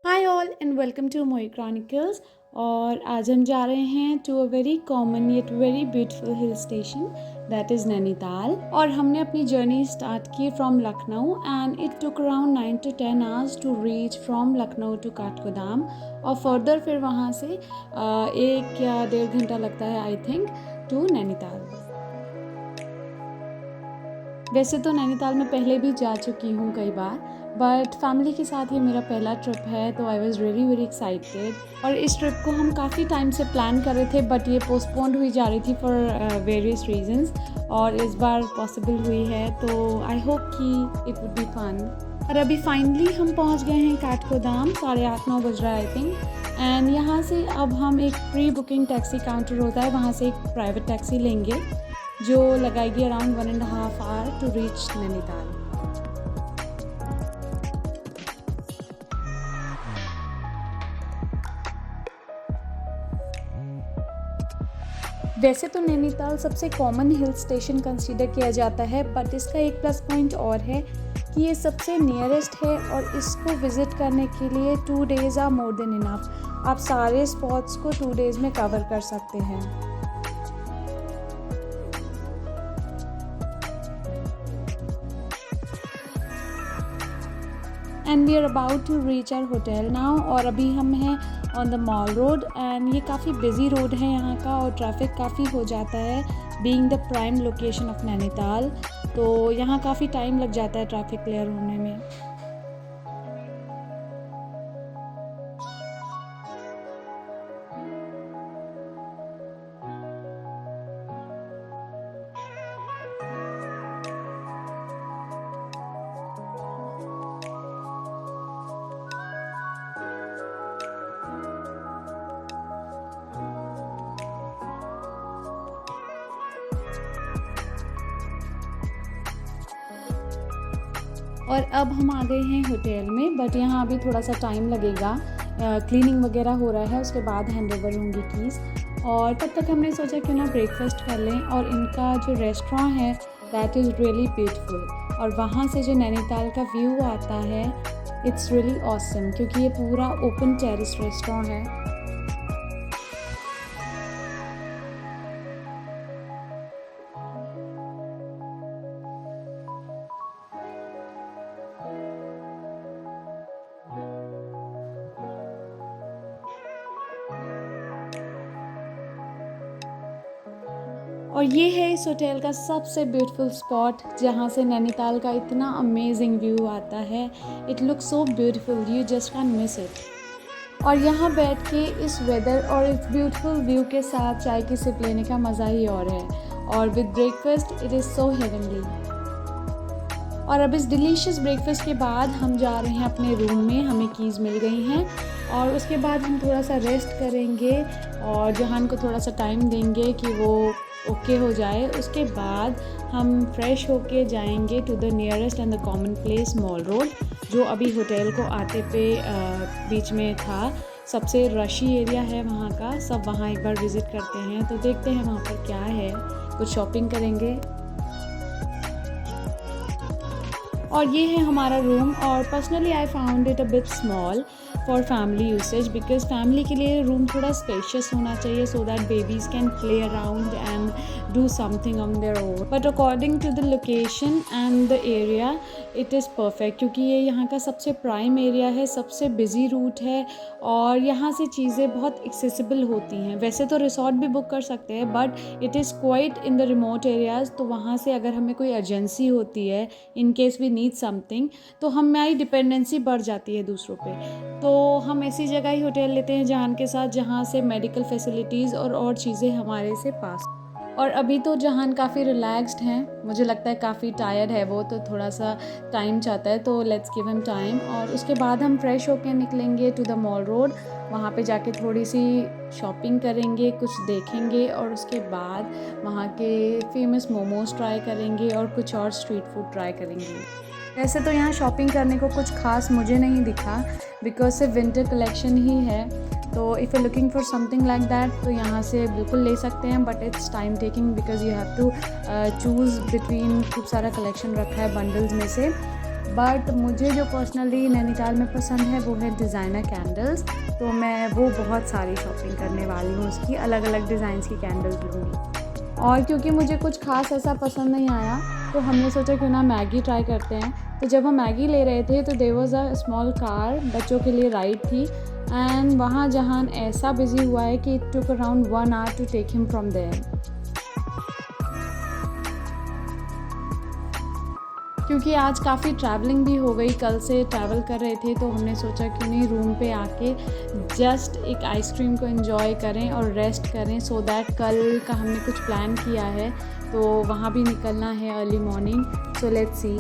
Hi all and welcome to Moi chronicles. और आज हम जा रहे हैं to a very common yet very beautiful hill station that is Nainital. और हमने अपनी जर्नी स्टार्ट की from Lucknow and it took around 9 to 10 hours to reach from Lucknow to Kathgodam. और फर्दर फिर वहाँ से 1 या 1.5 घंटा लगता है आई थिंक टू नैनीताल। वैसे तो नैनीताल में पहले भी जा चुकी हूँ कई बार, बट फैमिली के साथ ये मेरा पहला ट्रिप है, तो I was really very excited. और इस ट्रिप को हम काफ़ी टाइम से प्लान कर रहे थे, बट ये पोस्टपोन्ड हुई जा रही थी फॉर वेरियस रीजंस, और इस बार पॉसिबल हुई है, तो आई होप कि इट वुड बी फन। और अभी फाइनली हम पहुँच गए हैं काठगोदाम, 8:30-9 बज रहा है आई थिंक। एंड यहाँ से अब हम एक प्री बुकिंग टैक्सी काउंटर होता है, वहाँ से एक प्राइवेट टैक्सी लेंगे जो लगाएगी around 1.5 hour to reach Nainital. वैसे तो नैनीताल सबसे कॉमन हिल स्टेशन कंसीडर किया जाता है, बट इसका एक प्लस पॉइंट और है कि ये सबसे नियरेस्ट है और इसको विज़िट करने के लिए 2 days are more than enough. आप सारे स्पॉट्स को 2 days में कवर कर सकते हैं। And we are about to reach our hotel now. और अभी हम हैं on the mall road and ये काफ़ी बिजी रोड है यहाँ का, और ट्रैफिक काफ़ी हो जाता है being the prime location of Nainital, तो यहाँ काफ़ी टाइम लग जाता है ट्रैफिक क्लियर होने में। और अब हम आ गए हैं होटल में, बट यहाँ अभी थोड़ा सा टाइम लगेगा, क्लीनिंग वगैरह हो रहा है, उसके बाद हैंड ओवर होंगी कीज़। और तब तक हमने सोचा क्यों ना ब्रेकफास्ट कर लें, और इनका जो रेस्टोरेंट है दैट इज़ रियली ब्यूटीफुल। और वहाँ से जो नैनीताल का व्यू आता है इट्स रियली ऑसम, क्योंकि ये पूरा ओपन टेरेस रेस्टोरेंट है। और ये है इस होटल का सबसे ब्यूटीफुल स्पॉट, जहाँ से नैनीताल का इतना अमेजिंग व्यू आता है। It looks so beautiful, you just can miss it. और यहाँ बैठ के इस वेदर और इस ब्यूटीफुल व्यू के साथ चाय की सिप लेने का मज़ा ही और है, और with breakfast it is so heavenly. और अब इस डिलीशियस ब्रेकफास्ट के बाद हम जा रहे हैं अपने रूम में, हमें कीज़ मिल गई हैं, और उसके बाद हम थोड़ा सा रेस्ट करेंगे और जहान को थोड़ा सा टाइम देंगे कि वो ओके हो जाए। उसके बाद हम फ्रेश होके जाएंगे to the nearest and the common place mall road, जो अभी होटल को आते पे बीच में था। सबसे रशी एरिया है वहाँ का, सब वहाँ एक बार विज़िट करते हैं, तो देखते हैं वहाँ पर क्या है, कुछ शॉपिंग करेंगे। और ये है हमारा रूम, और personally I found it a bit small for family usage, because family के लिए रूम थोड़ा स्पेशियस होना चाहिए so that babies can play around and do something on their own. But according to the location and the area it is perfect, क्योंकि ये यहाँ का सबसे प्राइम एरिया है, सबसे बिजी रूट है, और यहाँ से चीज़ें बहुत एक्सेसिबल होती हैं। वैसे तो रिसोर्ट भी बुक कर सकते हैं, but it is quite in the remote areas, तो वहाँ से अगर हमें कोई अर्जेंसी होती है, in case we need something, तो हमारी डिपेंडेंसी बढ़ जाती है दूसरों पे। तो हम ऐसी जगह ही होटल लेते हैं जहान के साथ, जहाँ से मेडिकल फैसिलिटीज़ और चीज़ें हमारे से पास। और अभी तो जहान काफ़ी रिलैक्स्ड हैं, मुझे लगता है काफ़ी टायर्ड है वो, तो थोड़ा सा टाइम चाहता है, तो लेट्स गिव हिम टाइम। और उसके बाद हम फ्रेश होकर निकलेंगे टू द मॉल रोड, वहाँ पे जाके थोड़ी सी शॉपिंग करेंगे, कुछ देखेंगे, और उसके बाद वहाँ के फेमस मोमोज ट्राई करेंगे और कुछ और स्ट्रीट फूड ट्राई करेंगे। वैसे तो यहाँ शॉपिंग करने को कुछ खास मुझे नहीं दिखा, बिकॉज सिर्फ विंटर कलेक्शन ही है, तो if you looking for something like that तो यहाँ से बिल्कुल ले सकते हैं, but it's time taking because you have to choose between, खूब सारा कलेक्शन रखा है बंडल्स में से। बट मुझे जो पर्सनली नैनीताल में पसंद है वो है डिज़ाइनर कैंडल्स, तो मैं वो बहुत सारी शॉपिंग करने वाली हूँ, उसकी अलग अलग डिज़ाइंस की कैंडल्स लूँगी। और क्योंकि मुझे कुछ ख़ास ऐसा पसंद नहीं आया तो हमने सोचा क्यों ना मैगी ट्राई करते हैं। तो जब हम मैगी ले रहे थे तो there was a small car, बच्चों के लिए राइड थी, एंड वहाँ जहान ऐसा बिजी हुआ है कि it took around 1 hour to take him from there. क्योंकि आज काफ़ी ट्रैवलिंग भी हो गई, कल से ट्रैवल कर रहे थे, तो हमने सोचा क्यों नहीं रूम पे आके जस्ट एक आइसक्रीम को एंजॉय करें और रेस्ट करें, सो दैट कल का हमने कुछ प्लान किया है तो वहाँ भी निकलना है early morning, so let's see.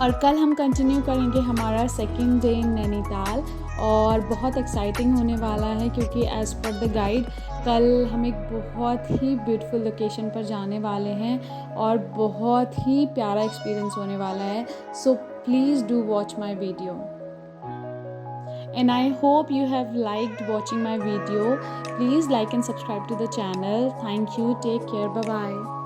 और कल हम कंटिन्यू करेंगे हमारा सेकंड डे इन नैनीताल, और बहुत एक्साइटिंग होने वाला है क्योंकि एज़ पर द गाइड कल हम एक बहुत ही ब्यूटीफुल लोकेशन पर जाने वाले हैं और बहुत ही प्यारा एक्सपीरियंस होने वाला है। So please do watch my video and I hope you have liked watching my video. Please like and subscribe to the channel. Thank you. Take care. Bye bye.